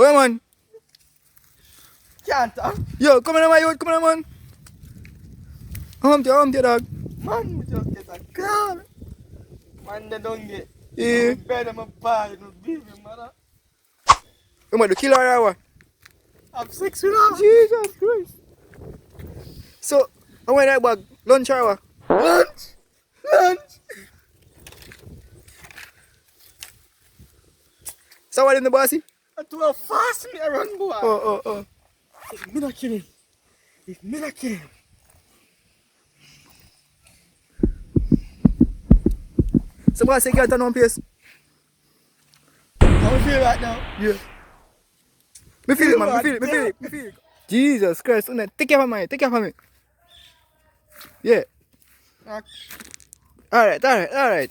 Oh, man. Can't talk. Yo, come on, my youth. Come on, man. Humpty, dog. Man, we just get a call. Man, they don't get. Yeah. I'm bed, I'm a bag, no baby, mother. You want to kill her or what? Have sex with her. Jesus Christ. So, I want that bag. Lunch or what? Lunch. So what in the bossy? I do a fast me around, boy. Oh. If me not kill him. If me not kill him. So bossy, you can't turn on place. How you feel right now? Yeah. Me feel it, man. Me feel it. Jesus Christ. Take care of me. Yeah. Okay. Alright.